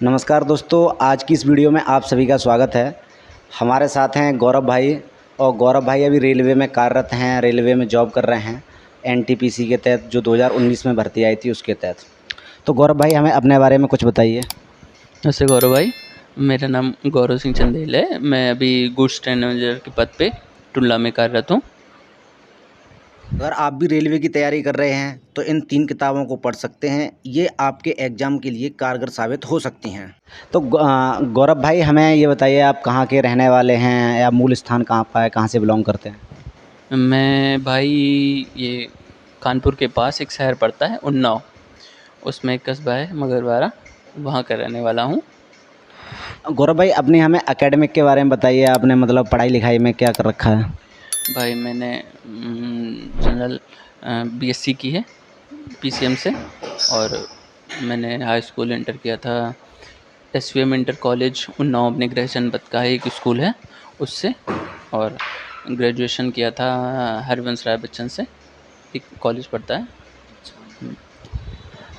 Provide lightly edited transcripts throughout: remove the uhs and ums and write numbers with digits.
नमस्कार दोस्तों, आज की इस वीडियो में आप सभी का स्वागत है। हमारे साथ हैं गौरव भाई। और गौरव भाई अभी रेलवे में कार्यरत हैं, रेलवे में जॉब कर रहे हैं एनटीपीसी के तहत, जो 2019 में भर्ती आई थी उसके तहत। तो गौरव भाई हमें अपने बारे में कुछ बताइए। नमस्ते गौरव भाई। मेरा नाम गौरव सिंह चंदेल है। मैं अभी गुड्स ट्रेन मैनेजर के पद पे टुल्ला में कार्यरत हूँ। अगर आप भी रेलवे की तैयारी कर रहे हैं तो इन 3 किताबों को पढ़ सकते हैं, ये आपके एग्ज़ाम के लिए कारगर साबित हो सकती हैं। तो गौरव भाई हमें ये बताइए, आप कहाँ के रहने वाले हैं या मूल स्थान कहाँ का है, कहाँ से बिलोंग करते हैं? मैं भाई ये कानपुर के पास एक शहर पड़ता है उन्नाव, उसमें एक कस्बा है मगरवाड़ा, वहाँ का रहने वाला हूँ। गौरव भाई अपने हमें एकेडमिक के बारे में बताइए, आपने मतलब पढ़ाई लिखाई में क्या कर रखा है? भाई मैंने जनरल बीएससी की है पीसीएम से, और मैंने हाई स्कूल इंटर किया था एसवीएम इंटर कॉलेज उन्नाव, अपने गृह जनपद का एक स्कूल है उससे, और ग्रेजुएशन किया था हरिवंश राय बच्चन से, एक कॉलेज पड़ता है।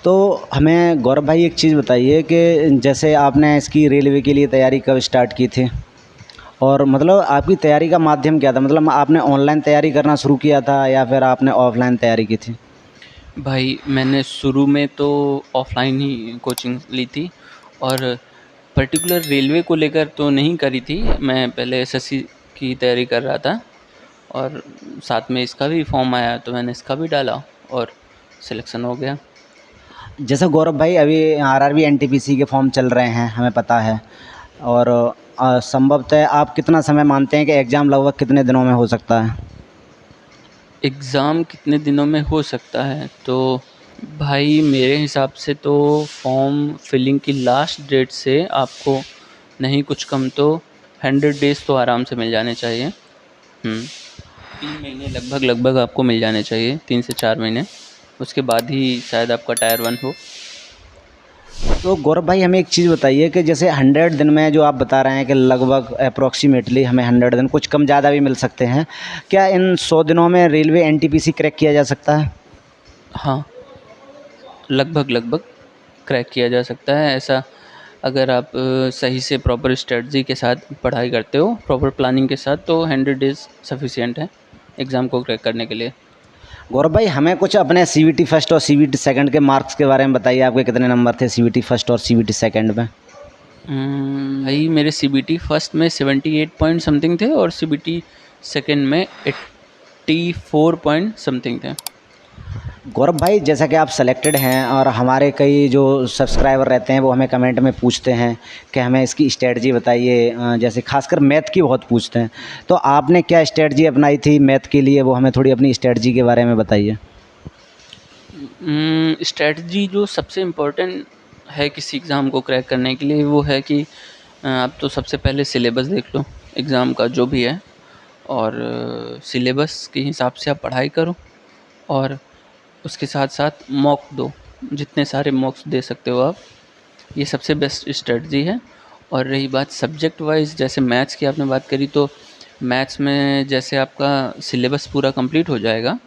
तो हमें गौरव भाई एक चीज़ बताइए कि जैसे आपने इसकी रेलवे के लिए तैयारी कब स्टार्ट की थी, और मतलब आपकी तैयारी का माध्यम क्या था? मतलब आपने ऑनलाइन तैयारी करना शुरू किया था या फिर आपने ऑफलाइन तैयारी की थी? भाई मैंने शुरू में तो ऑफलाइन ही कोचिंग ली थी, और पर्टिकुलर रेलवे को लेकर तो नहीं करी थी। मैं पहले एसएससी की तैयारी कर रहा था, और साथ में इसका भी फॉर्म आया तो मैंने इसका भी डाला और सिलेक्शन हो गया। जैसे गौरव भाई अभी आरआरबी एनटीपीसी के फॉर्म चल रहे हैं, हमें पता है। और संभवतः आप कितना समय मानते हैं कि एग्ज़ाम लगभग कितने दिनों में हो सकता है? एग्ज़ाम कितने दिनों में हो सकता है? तो भाई मेरे हिसाब से तो फॉर्म फिलिंग की लास्ट डेट से आपको नहीं कुछ कम तो 100 डेज़ तो आराम से मिल जाने चाहिए। 3 महीने लगभग आपको मिल जाने चाहिए, 3 से 4 महीने। उसके बाद ही शायद आपका टायर 1 हो। तो गौरव भाई हमें एक चीज़ बताइए कि जैसे 100 दिन में जो आप बता रहे हैं कि लगभग अप्रोक्सीमेटली हमें 100 दिन, कुछ कम ज़्यादा भी मिल सकते हैं, क्या इन 100 दिनों में रेलवे एनटीपीसी क्रैक किया जा सकता है? हाँ, लगभग क्रैक किया जा सकता है ऐसा, अगर आप सही से प्रॉपर स्ट्रेटजी के साथ पढ़ाई करते हो, प्रॉपर प्लानिंग के साथ, तो 100 डेज़ सफिशिएंट है एग्ज़ाम को क्रैक करने के लिए। गौरव भाई हमें कुछ अपने सीवीटी फर्स्ट और सीवीटी सेकंड के मार्क्स के बारे में बताइए, आपके कितने नंबर थे सीवीटी फर्स्ट और सीवीटी सेकंड में? भाई मेरे सीबीटी फर्स्ट में 78 पॉइंट समथिंग थे, और सीबीटी सेकंड में 84 पॉइंट समथिंग थे। गौरव भाई जैसा कि आप सेलेक्टेड हैं, और हमारे कई जो सब्सक्राइबर रहते हैं वो हमें कमेंट में पूछते हैं कि हमें इसकी स्ट्रेटजी बताइए, जैसे खासकर मैथ की बहुत पूछते हैं। तो आपने क्या स्ट्रेटजी अपनाई थी मैथ के लिए, वो हमें थोड़ी अपनी स्ट्रेटजी के बारे में बताइए। स्ट्रेटजी जो सबसे इम्पोर्टेंट है किसी एग्ज़ाम को क्रैक करने के लिए, वो है कि आप तो सबसे पहले सिलेबस देख लो एग्ज़ाम का जो भी है, और सिलेबस के हिसाब से आप पढ़ाई करो, और उसके साथ साथ मॉक दो, जितने सारे मॉक्स दे सकते हो आप, ये सबसे बेस्ट स्ट्रेटजी है। और रही बात सब्जेक्ट वाइज, जैसे मैथ्स की आपने बात करी, तो मैथ्स में जैसे आपका सिलेबस पूरा कंप्लीट हो जाएगा,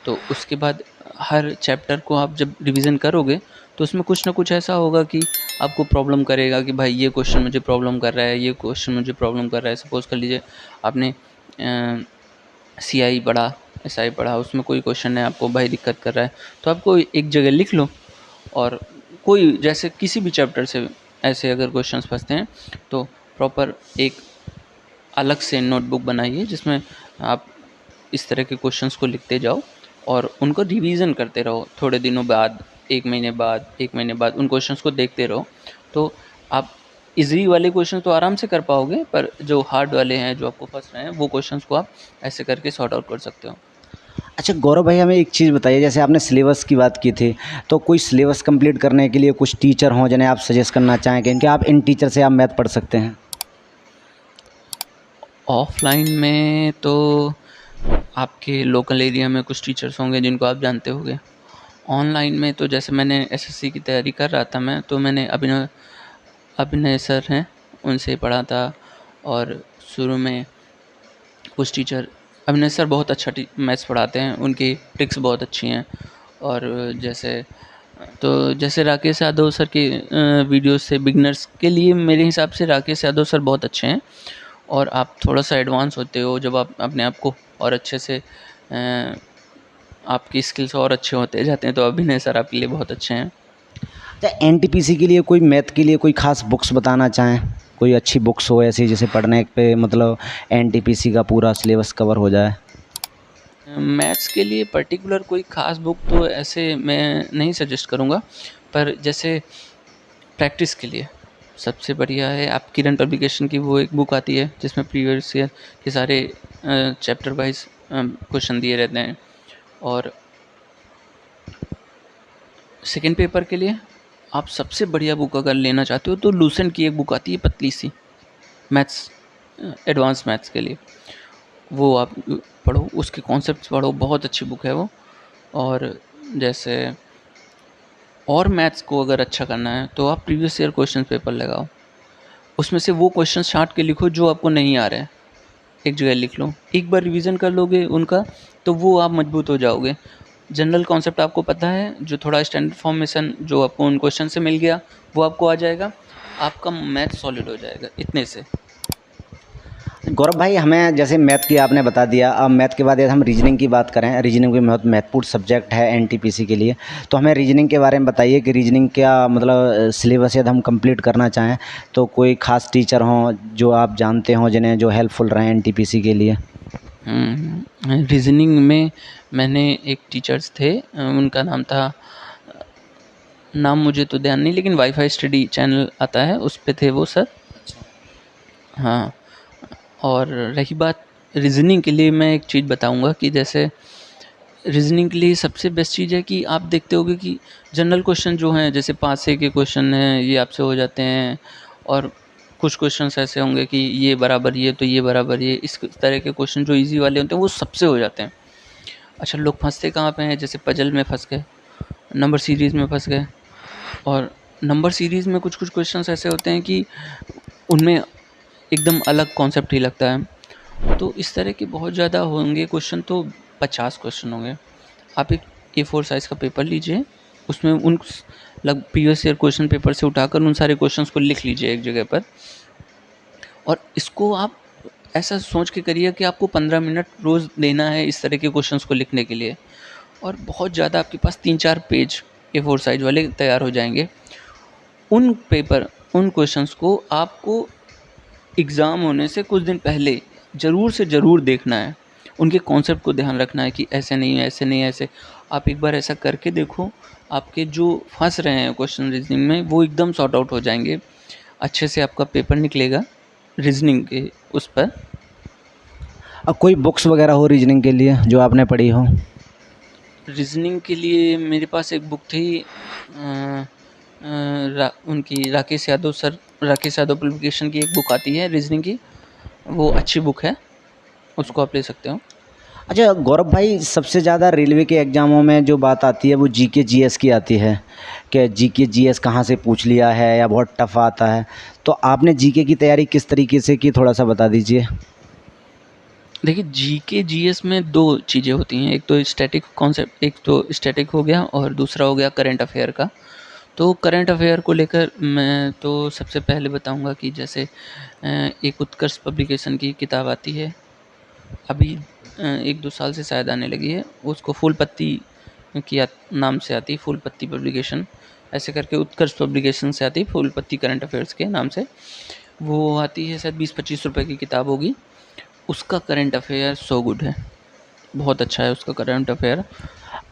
तो उसके बाद हर चैप्टर को आप जब रिवीजन करोगे तो उसमें कुछ ना कुछ ऐसा होगा कि आपको प्रॉब्लम करेगा कि भाई ये क्वेश्चन मुझे प्रॉब्लम कर रहा है, ये क्वेश्चन मुझे प्रॉब्लम कर रहा है। सपोज़ कर लीजिए आपने सीआई पढ़ा, एसआई पढ़ा, उसमें कोई क्वेश्चन है आपको भाई दिक्कत कर रहा है, तो आपको एक जगह लिख लो, और कोई जैसे किसी भी चैप्टर से ऐसे अगर क्वेश्चंस फंसते हैं तो प्रॉपर एक अलग से नोटबुक बनाइए, जिसमें आप इस तरह के क्वेश्चंस को लिखते जाओ और उनको रिवीजन करते रहो। थोड़े दिनों बाद, 1 महीने बाद उन क्वेश्चंस को देखते रहो, तो आप इजी वाले क्वेश्चन तो आराम से कर पाओगे, पर जो हार्ड वाले हैं, जो आपको फंस रहे हैं, वो क्वेश्चंस को आप ऐसे करके सॉर्ट आउट कर सकते हो। अच्छा गौरव भाई हमें एक चीज़ बताइए, जैसे आपने सिलेबस की बात की थी, तो कोई सिलेबस कंप्लीट करने के लिए कुछ टीचर हों जिन्हें आप सजेस्ट करना चाहें कि इनके आप इन टीचर से आप मैथ पढ़ सकते हैं? ऑफलाइन में तो आपके लोकल एरिया में कुछ टीचर्स होंगे जिनको आप जानते होंगे। ऑनलाइन में तो जैसे मैंने एसएससी की तैयारी कर रहा था मैं, तो मैंने अभिनव अभिनय सर हैं, उनसे पढ़ा था। और शुरू में कुछ टीचर, अभिनय सर बहुत अच्छा मैथ्स पढ़ाते हैं, उनकी ट्रिक्स बहुत अच्छी हैं। और जैसे तो जैसे राकेश यादव सर के वीडियोस से बिगनर्स के लिए मेरे हिसाब से राकेश यादव सर बहुत अच्छे हैं। और आप थोड़ा-सा एडवांस होते हो जब आप अपने आप को और अच्छे से आपकी स्किल्स और अच्छे होते जाते हैं, तो अभिनय सर आपके लिए बहुत अच्छे हैं। अच्छा, एनटीपीसी के लिए कोई मैथ के लिए कोई खास बुक्स बताना चाहें, कोई अच्छी बुक्स हो ऐसी जिसे पढ़ने पे मतलब एनटीपीसी का पूरा सिलेबस कवर हो जाए। मैथ्स के लिए पर्टिकुलर कोई ख़ास बुक तो ऐसे मैं नहीं सजेस्ट करूँगा, पर जैसे प्रैक्टिस के लिए सबसे बढ़िया है आप किरण पब्लिकेशन की वो एक बुक आती है जिसमें प्रीवियस ईयर के सारे चैप्टर वाइज क्वेश्चन दिए रहते हैं। और सेकेंड पेपर के लिए आप सबसे बढ़िया बुक अगर लेना चाहते हो तो लूसेंट की एक बुक आती है पतली सी, मैथ्स एडवांस मैथ्स के लिए, वो आप पढ़ो, उसके कॉन्सेप्ट्स पढ़ो, बहुत अच्छी बुक है वो। और जैसे और मैथ्स को अगर अच्छा करना है तो आप प्रीवियस ईयर क्वेश्चन पेपर लगाओ, उसमें से वो क्वेश्चन छाँट के लिखो जो आपको नहीं आ रहे हैं, एक जगह लिख लो, एक बार रिवीजन कर लोगे उनका तो वो आप मजबूत हो जाओगे। जनरल कॉन्सेप्ट आपको पता है, जो थोड़ा स्टैंडर्ड फॉर्मेशन जो आपको उन क्वेश्चन से मिल गया वो आपको आ जाएगा, आपका मैथ सॉलिड हो जाएगा इतने से। गौरव भाई, हमें जैसे मैथ की आपने बता दिया, अब मैथ के बाद यदि हम रीजनिंग की बात करें, रीजनिंग भी बहुत महत्वपूर्ण सब्जेक्ट है एनटीपीसी के लिए, तो हमें रीजनिंग के बारे में बताइए कि रीजनिंग क्या मतलब सिलेबस यदि हम कंप्लीट करना चाहें तो कोई खास टीचर हों जो आप जानते हों जिन्हें जो हेल्पफुल रहें एनटीपीसी के लिए। रीजनिंग में मैंने एक टीचर्स थे, उनका नाम था, नाम मुझे तो ध्यान नहीं, लेकिन वाईफाई स्टडी चैनल आता है उस पे थे वो सर। हाँ, और रही बात रीज़निंग के लिए, मैं एक चीज़ बताऊंगा कि जैसे रीज़निंग के लिए सबसे बेस्ट चीज़ है कि आप देखते होगे कि जनरल क्वेश्चन जो हैं जैसे 5 से के क्वेश्चन हैं ये आपसे हो जाते हैं, और कुछ क्वेश्चंस ऐसे होंगे कि ये बराबर ये तो ये बराबर ये, इस तरह के क्वेश्चन जो इजी वाले होते हैं वो सबसे हो जाते हैं। अच्छा, लोग फंसते कहाँ पे हैं, जैसे पजल में फंस गए, नंबर सीरीज़ में फंस गए। और नंबर सीरीज़ में कुछ कुछ क्वेश्चंस ऐसे होते हैं कि उनमें एकदम अलग कॉन्सेप्ट ही लगता है। तो इस तरह के बहुत ज़्यादा होंगे क्वेश्चन, तो 50 क्वेश्चन होंगे। आप एक A4 साइज़ का पेपर लीजिए, उसमें उन प्रीवियस ईयर क्वेश्चन पेपर से उठाकर उन सारे क्वेश्चंस को लिख लीजिए एक जगह पर, और इसको आप ऐसा सोच के करिए कि आपको 15 मिनट रोज़ देना है इस तरह के क्वेश्चंस को लिखने के लिए, और बहुत ज़्यादा आपके पास 3-4 पेज A4 साइज़ वाले तैयार हो जाएंगे। उन क्वेश्चंस को आपको एग्ज़ाम होने से कुछ दिन पहले ज़रूर से ज़रूर देखना है, उनके कॉन्सेप्ट को ध्यान रखना है कि ऐसे नहीं, ऐसे नहीं, ऐसे। आप एक बार ऐसा करके देखो, आपके जो फँस रहे हैं क्वेश्चन रीज़निंग में वो एकदम सॉर्ट आउट हो जाएँगे, अच्छे से आपका पेपर निकलेगा रीज़निंग के उस पर। अब कोई बुक्स वगैरह हो रीजनिंग के लिए जो आपने पढ़ी हो। रीज़निंग के लिए मेरे पास एक बुक थी, उनकी राकेश यादव पब्लिकेशन की एक बुक आती है रीज़निंग की, वो अच्छी बुक है, उसको आप ले सकते हो। अच्छा गौरव भाई, सबसे ज़्यादा रेलवे के एग्ज़ामों में जो बात आती है वो जीके जीएस की आती है कि जीके जीएस कहाँ से पूछ लिया है या बहुत टफ आता है, तो आपने जीके की तैयारी किस तरीके से की, थोड़ा सा बता दीजिए। देखिए, जीके जीएस में 2 चीज़ें होती हैं, एक तो स्टैटिक कॉन्सेप्ट, एक तो स्टैटिक हो गया और दूसरा हो गया करंट अफेयर का। तो करंट अफेयर को लेकर मैं तो सबसे पहले बताऊंगा कि जैसे एक उत्कर्ष पब्लिकेशन की किताब आती है, अभी 1-2 साल से शायद आने लगी है, उसको फूल पत्ती नाम से आती है, फूल पत्ती पब्लिकेशन ऐसे करके उत्कर्ष पब्लिकेशन से आती है, फूल पत्ती करंट अफेयर्स के नाम से वो आती है, शायद 20-25 रुपए की किताब होगी। उसका करंट अफेयर सो गुड है, बहुत अच्छा है उसका करंट अफेयर।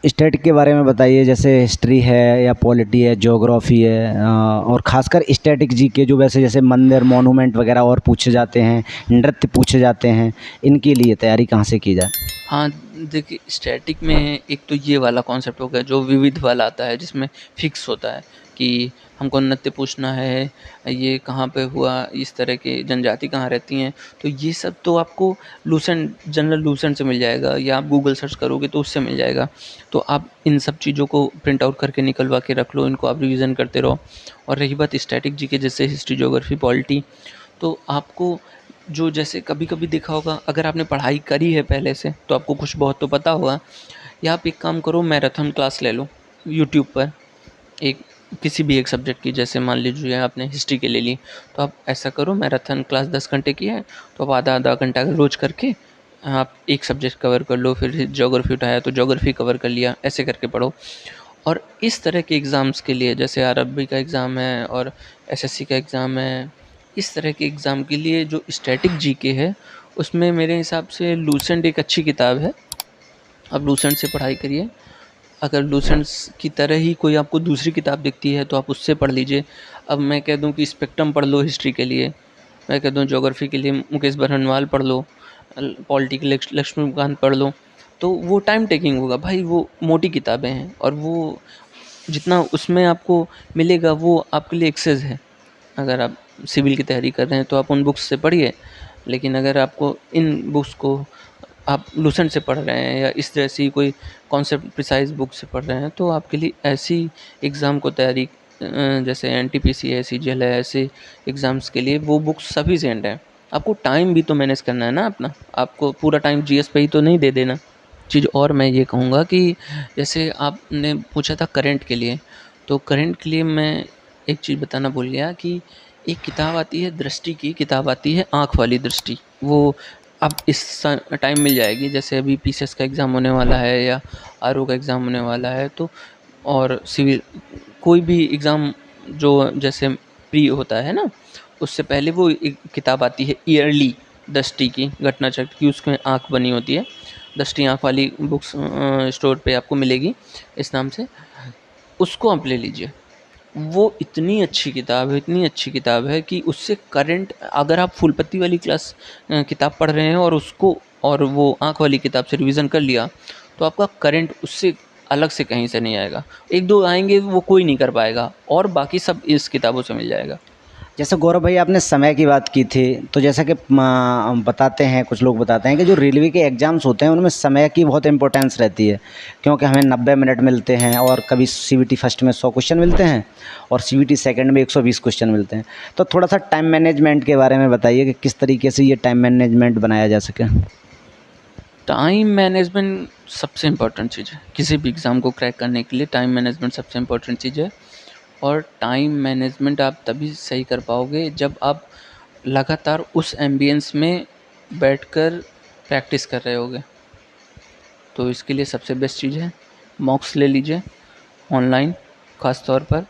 स्टैटिक के बारे में बताइए, जैसे हिस्ट्री है या पॉलिटी है, ज्योग्राफी है, और ख़ासकर स्टैटिक जीके जो वैसे जैसे मंदिर मोनूमेंट वगैरह और पूछे जाते हैं, नृत्य पूछे जाते हैं, इनके लिए तैयारी कहाँ से की जाए। हाँ, देखिए स्टैटिक में एक तो ये वाला कॉन्सेप्ट हो गया जो विविध वाला आता है, जिसमें फिक्स होता है कि हमको नृत्य पूछना है, ये कहाँ पे हुआ, इस तरह के जनजाति कहाँ रहती हैं, तो ये सब तो आपको जनरल लूसेंट से मिल जाएगा, या आप गूगल सर्च करोगे तो उससे मिल जाएगा। तो आप इन सब चीज़ों को प्रिंट आउट करके निकलवा के रख लो, इनको आप रिविज़न करते रहो। और रही बात स्टैटिक जीके जैसे हिस्ट्री, ज्योग्राफी, पॉलिटी, तो आपको जो जैसे कभी-कभी देखा होगा, अगर आपने पढ़ाई करी है पहले से तो आपको कुछ बहुत तो पता होगा, या आप एक काम करो, मैराथन क्लास ले लो यूट्यूब पर, एक किसी भी एक सब्जेक्ट की, जैसे मान लीजिए आपने हिस्ट्री के ले ली, तो आप ऐसा करो, मैराथन क्लास 10 घंटे की है, तो आप आधा आधा घंटा रोज करके आप एक सब्जेक्ट कवर कर लो। फिर ज्योग्राफी उठाया तो ज्योग्राफी कवर कर लिया, ऐसे करके पढ़ो। और इस तरह के एग्ज़ाम्स के लिए, जैसे आरआरबी का एग्ज़ाम है और एसएससी का एग्ज़ाम है, इस तरह के एग्ज़ाम के लिए जो स्टैटिक जीके है, उसमें मेरे हिसाब से लूसेंट एक अच्छी किताब है। आप लूसेंट से पढ़ाई करिए। अगर लूसेंट्स की तरह ही कोई आपको दूसरी किताब दिखती है तो आप उससे पढ़ लीजिए। अब मैं कह दूं कि स्पेक्ट्रम पढ़ लो हिस्ट्री के लिए, मैं कह दूं ज्योग्राफी के लिए मुकेश बरनवाल पढ़ लो, पॉलिटी के लिए लक्ष्मीकांत पढ़ लो, तो वो टाइम टेकिंग होगा भाई, वो मोटी किताबें हैं और वो जितना उसमें आपको मिलेगा वो आपके लिए एक्सेस है। अगर आप सिविल की तैयारी कर रहे हैं तो आप उन बुक्स से पढ़िए, लेकिन अगर आपको इन बुक्स को आप लूसेंट से पढ़ रहे हैं या इस तरह से कोई कॉन्सेप्ट प्रिसाइज बुक से पढ़ रहे हैं, तो आपके लिए ऐसी एग्ज़ाम को तैयारी जैसे एनटीपीसी है, सीजीएल है, ऐसे एग्ज़ाम्स के लिए वो बुक्स सफिशिएंट है। आपको टाइम भी तो मैनेज करना है ना अपना, आपको पूरा टाइम जीएस पे ही तो नहीं दे देना। चीज़ और मैं ये कहूँगा कि जैसे आपने पूछा था करंट के लिए, तो करंट के लिए मैं एक चीज़ बताना भूल गया कि एक किताब आती है, दृष्टि की किताब आती है, आँख वाली दृष्टि, वो अब इस टाइम मिल जाएगी। जैसे अभी पीसीएस का एग्ज़ाम होने वाला है या आरओ का एग्ज़ाम होने वाला है, तो और सिविल कोई भी एग्ज़ाम जो जैसे प्री होता है ना, उससे पहले वो एक किताब आती है ईयरली, दृष्टि की, घटना चक्र की, उसमें आँख बनी होती है। दृष्टि आँख वाली बुक्स स्टोर पे आपको मिलेगी इस नाम से, उसको आप ले लीजिए। वो इतनी अच्छी किताब है, इतनी अच्छी किताब है कि उससे करंट, अगर आप फुल पत्ती वाली क्लास किताब पढ़ रहे हैं और उसको और वो आँख वाली किताब से रिवीजन कर लिया, तो आपका करंट उससे अलग से कहीं से नहीं आएगा। 1-2 आएँगे वो कोई नहीं कर पाएगा, और बाकी सब इस किताबों से मिल जाएगा। जैसे गौरव भाई आपने समय की बात की थी, तो जैसा कि बताते हैं, कुछ लोग बताते हैं कि जो रेलवे के एग्ज़ाम्स होते हैं उनमें समय की बहुत इंपॉर्टेंस रहती है, क्योंकि हमें 90 मिनट मिलते हैं और कभी सीवीटी फर्स्ट में 100 क्वेश्चन मिलते हैं और सीवीटी सेकंड में 120 क्वेश्चन मिलते हैं। तो थोड़ा सा टाइम मैनेजमेंट के बारे में बताइए कि किस तरीके से ये टाइम मैनेजमेंट बनाया जा सके। टाइम मैनेजमेंट सबसे इम्पोर्टेंट चीज़ है, किसी भी एग्ज़ाम को क्रैक करने के लिए टाइम मैनेजमेंट सबसे इम्पोर्टेंट चीज़ है। और टाइम मैनेजमेंट आप तभी सही कर पाओगे जब आप लगातार उस एम्बियंस में बैठकर प्रैक्टिस कर रहे होगे। तो इसके लिए सबसे बेस्ट चीज़ है, मॉक्स ले लीजिए ऑनलाइन ख़ास तौर पर,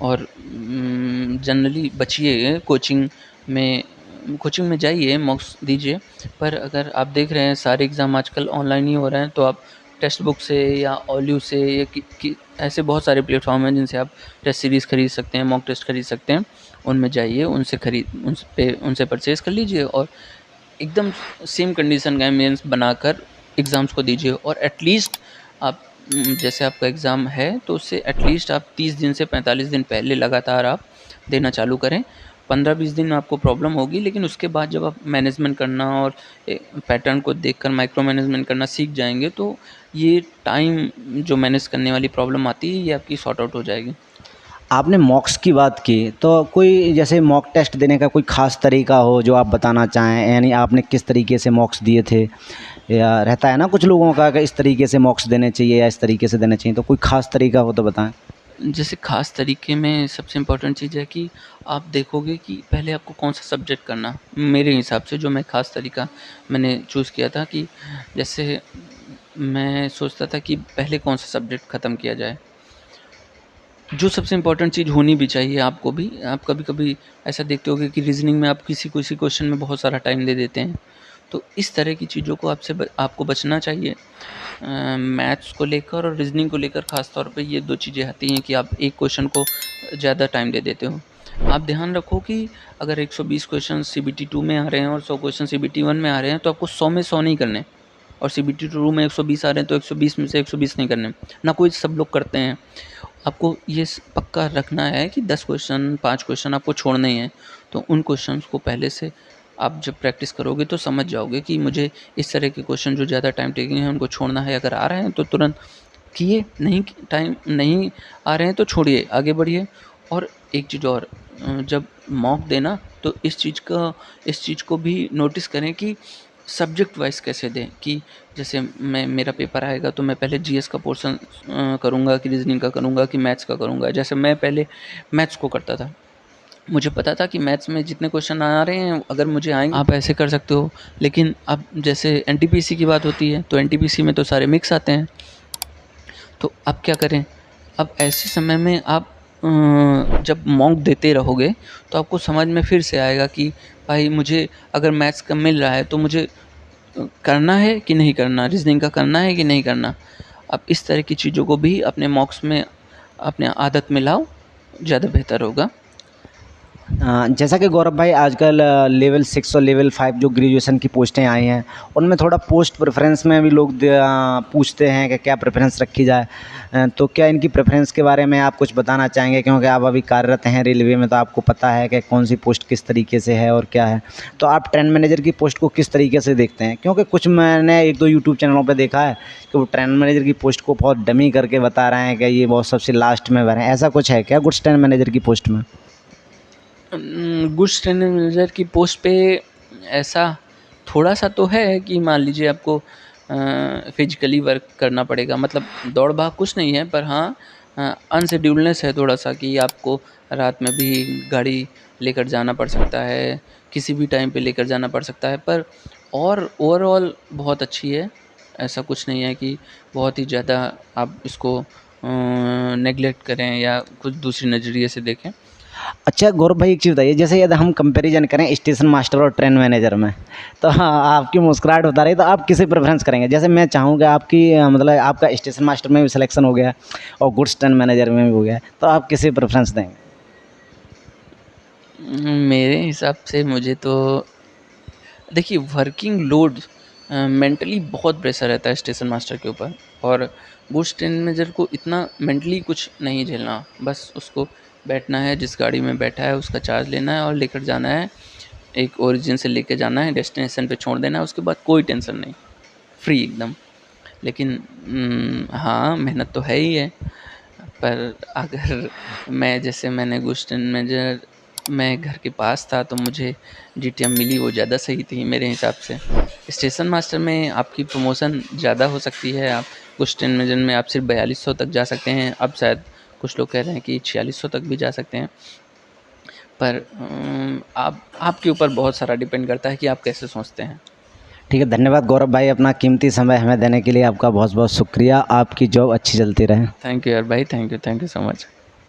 और जनरली बचिए कोचिंग में जाइए, मॉक्स दीजिए। पर अगर आप देख रहे हैं सारे एग्ज़ाम आजकल ऑनलाइन ही हो रहे हैं, तो आप टेक्स्ट बुक से या ओल्यू से या ऐसे बहुत सारे प्लेटफॉर्म हैं जिनसे आप टेस्ट सीरीज़ खरीद सकते हैं, मॉक टेस्ट खरीद सकते हैं। उनमें जाइए, उनसे परचेज़ कर लीजिए और एकदम सेम कंडीशन का एम्बियंस बनाकर एग्ज़ाम्स को दीजिए। और एटलीस्ट आप जैसे आपका एग्ज़ाम है तो उससे एटलीस्ट आप 30 दिन से 45 दिन पहले लगातार आप देना चालू करें। 15-20 दिन में आपको प्रॉब्लम होगी, लेकिन उसके बाद जब आप मैनेजमेंट करना और पैटर्न को देखकर माइक्रो मैनेजमेंट करना सीख जाएंगे, तो ये टाइम जो मैनेज करने वाली प्रॉब्लम आती है ये आपकी सॉर्ट आउट हो जाएगी। आपने मॉक्स की बात की, तो कोई जैसे मॉक टेस्ट देने का कोई ख़ास तरीका हो जो आप बताना चाहें, यानी आपने किस तरीके से मॉक्स दिए थे, या रहता है ना कुछ लोगों का कि इस तरीके से मॉक्स देने चाहिए या इस तरीके से देने चाहिए, तो कोई ख़ास तरीका हो तो बताएं। जैसे ख़ास तरीके में सबसे इम्पोर्टेंट चीज़ है कि आप देखोगे कि पहले आपको कौन सा सब्जेक्ट करना। मेरे हिसाब से जो मैं ख़ास तरीका मैंने चूज़ किया था कि जैसे मैं सोचता था कि पहले कौन सा सब्जेक्ट ख़त्म किया जाए। जो सबसे इम्पोर्टेंट चीज़ होनी भी चाहिए आपको भी, आप कभी-कभी ऐसा देखते होंगे कि रीज़निंग में आप किसी क्वेश्चन में बहुत सारा टाइम दे देते हैं। तो इस तरह की चीज़ों को आपको बचना चाहिए। मैथ्स को लेकर और रीज़निंग को लेकर ख़ास तौर पे ये 2 चीज़ें आती हैं कि आप एक क्वेश्चन को ज़्यादा टाइम दे देते हो। आप ध्यान रखो कि अगर 120 क्वेश्चन सीबीटी 2 में आ रहे हैं और 100 क्वेश्चन सीबीटी 1 में आ रहे हैं, तो आपको 100 में 100 नहीं करने, और सीबीटी 2 में 120 आ रहे हैं तो 120 में से 120 नहीं करने। ना कोई सब लोग करते हैं। आपको ये पक्का रखना है कि 10 क्वेश्चन 5 क्वेश्चन आपको छोड़ने ही हैं। तो उन क्वेश्चंस को पहले से आप जब प्रैक्टिस करोगे तो समझ जाओगे कि मुझे इस तरह के क्वेश्चन जो ज़्यादा टाइम टेकिंग है उनको छोड़ना है। अगर आ रहे हैं तो तुरंत किए, नहीं टाइम नहीं आ रहे हैं तो छोड़िए, आगे बढ़िए। और एक चीज़ और, जब मॉक देना तो इस चीज़ को भी नोटिस करें कि सब्जेक्ट वाइज़ कैसे दें कि जैसे मेरा पेपर आएगा तो मैं पहले जीएस का पोर्शन करूँगा कि रीज़निंग का करूँगा कि मैथ्स का करूँगा। जैसे मैं पहले मैथ्स को करता था, मुझे पता था कि मैथ्स में जितने क्वेश्चन आ रहे हैं अगर मुझे आएँगे आप ऐसे कर सकते हो। लेकिन अब जैसे एनटीपीसी की बात होती है तो एनटीपीसी में तो सारे मिक्स आते हैं, तो अब क्या करें? अब ऐसे समय में आप जब मॉक देते रहोगे तो आपको समझ में फिर से आएगा कि भाई मुझे अगर मैथ्स का मिल रहा है तो मुझे करना है कि नहीं करना, रीज़निंग का करना है कि नहीं करना। आप इस तरह की चीज़ों को भी अपने मॉक्स में अपने आदत में लाओ, ज़्यादा बेहतर होगा। जैसा कि गौरव भाई आजकल लेवल 6 और लेवल 5 जो ग्रेजुएशन की पोस्टें आई हैं उनमें थोड़ा पोस्ट प्रेफरेंस में भी लोग पूछते हैं कि क्या प्रेफरेंस रखी जाए। तो क्या इनकी प्रेफरेंस के बारे में आप कुछ बताना चाहेंगे, क्योंकि आप अभी कार्यरत हैं रेलवे में तो आपको पता है कि कौन सी पोस्ट किस तरीके से है और क्या है। तो आप ट्रेन मैनेजर की पोस्ट को किस तरीके से देखते हैं? क्योंकि कुछ मैंने 1-2 यूट्यूब चैनलों पर देखा है कि वो ट्रेन मैनेजर की पोस्ट को बहुत डमी करके बता रहे हैं कि ये बहुत सबसे लास्ट में भरें। ऐसा कुछ है क्या गुड्स ट्रेन मैनेजर की पोस्ट में? गुड्स ट्रेन मैनेजर की पोस्ट पे ऐसा थोड़ा सा तो है कि मान लीजिए आपको फिजिकली वर्क करना पड़ेगा, मतलब दौड़ भाग कुछ नहीं है, पर हाँ अनशेड्यूल्डनेस है थोड़ा सा कि आपको रात में भी गाड़ी लेकर जाना पड़ सकता है, किसी भी टाइम पे लेकर जाना पड़ सकता है। पर और ओवरऑल बहुत अच्छी है, ऐसा कुछ नहीं है कि बहुत ही ज़्यादा आप इसको नेगलेक्ट करें या कुछ दूसरी नज़रिए से देखें। अच्छा गौरव भाई एक चीज़ बताइए, जैसे यदि हम कंपैरिजन करें स्टेशन मास्टर और ट्रेन मैनेजर में, तो हाँ आपकी मुस्कुराहट बता रही है, तो आप किसे प्रेफरेंस करेंगे? जैसे मैं चाहूँगा आपकी मतलब आपका स्टेशन मास्टर में भी सिलेक्शन हो गया और गुड्स ट्रेन मैनेजर में भी हो गया, तो आप किसे प्रेफरेंस देंगे? मेरे हिसाब से मुझे तो देखिए वर्किंग लोड मेंटली बहुत प्रेशर रहता है स्टेशन मास्टर के ऊपर, और गुड्स ट्रेन मैनेजर को इतना मेंटली कुछ नहीं झेलना, बस उसको बैठना है, जिस गाड़ी में बैठा है उसका चार्ज लेना है और लेकर जाना है, एक ओरिजिन से लेकर जाना है, डेस्टिनेशन पे छोड़ देना है, उसके बाद कोई टेंशन नहीं, फ्री एकदम। लेकिन हाँ मेहनत तो है ही है, पर अगर मैं जैसे मैंने गुड्स ट्रेन मैनेजर मैं घर के पास था तो मुझे जीटीएम मिली, वो ज़्यादा सही थी मेरे हिसाब से। स्टेशन मास्टर में आपकी प्रमोशन ज़्यादा हो सकती है, आप कुछ ट्रेन मैनेजर में आप सिर्फ 4200 तक जा सकते हैं, अब शायद कुछ लोग कह रहे हैं कि 4600 तक भी जा सकते हैं। पर आप आपके ऊपर बहुत सारा डिपेंड करता है कि आप कैसे सोचते हैं। ठीक है, धन्यवाद गौरव भाई, अपना कीमती समय हमें देने के लिए आपका बहुत बहुत शुक्रिया। आपकी जॉब अच्छी चलती रहे। थैंक यू यार भाई, थैंक यू सो मच।